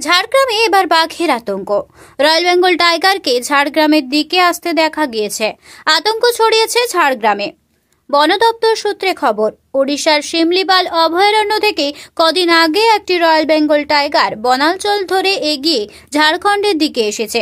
ঝাড়গ্রামে এবার বাঘের আতঙ্ক। রয়্যাল বেঙ্গল টাইগারকে ঝাড়গ্রামের দিকে আসতে দেখা গিয়েছে। আতঙ্ক ছড়িয়েছে ঝাড়গ্রামে। বন দপ্তর সূত্রে খবর, ওড়িশার শিমলিপাল অভয়ারণ্য থেকে কদিন আগে একটি রয়্যাল বেঙ্গল টাইগার বনাঞ্চল ধরে এগিয়ে ঝাড়খণ্ডের দিকে এসেছে।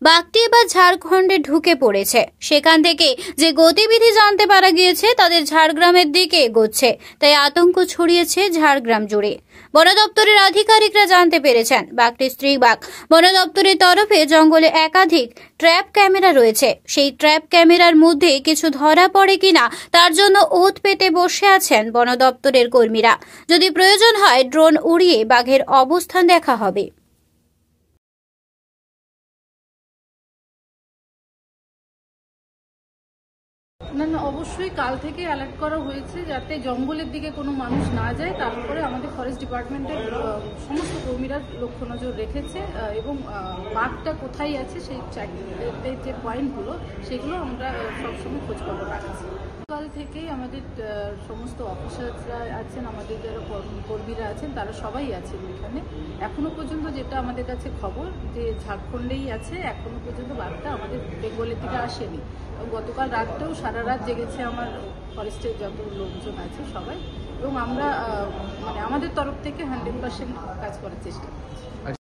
বাঘটি এবার ঝাড়খণ্ডে ঢুকে পড়েছে। সেখান থেকে যে গতিবিধি জানতে পারা গিয়েছে তাদের ঝাড়গ্রামের দিকে এগোচ্ছে, তাই আতঙ্ক ছড়িয়েছে ঝাড়গ্রাম জুড়ে। বন দপ্তরের আধিকারিকরা জানতে পেরেছেন বাঘটি স্ত্রী বাঘ। বন দপ্তরের তরফে জঙ্গলে একাধিক ট্র্যাপ ক্যামেরা রয়েছে। সেই ট্র্যাপ ক্যামেরার মধ্যে কিছু ধরা পড়ে কিনা তার জন্য ওত পেতে বসে আছেন বন দপ্তরের কর্মীরা। যদি প্রয়োজন হয় ড্রোন উড়িয়ে বাঘের অবস্থান দেখা হবে। না না, অবশ্যই কাল থেকে অ্যালার্ট করা হয়েছে যাতে জঙ্গলের দিকে কোনো মানুষ না যায়। তারপরে আমাদের ফরেস্ট ডিপার্টমেন্টের সমস্ত কর্মীরা লক্ষ্য নজর রেখেছে এবং বাঘটা কোথায় আছে সেই যে পয়েন্টগুলো সেগুলো আমরা সবসময় খোঁজখবর রাখছি। কাল থেকেই আমাদের সমস্ত অফিসাররা আছেন, আমাদের যারা কর্মীরা আছেন তারা সবাই আছেন এখানে। এখনো পর্যন্ত যেটা আমাদের কাছে খবর যে ঝাড়খণ্ডেই আছে, এখনো পর্যন্ত বাঘটা আমাদের বেঙ্গলের দিকে আসেনি। গতকাল রাতটাও সারা রাত জেগেছে আমার ফরেস্টের যত লোকজন আছে সবাই, এবং আমরা আমাদের তরফ থেকে 100% কাজ করার চেষ্টা করছি।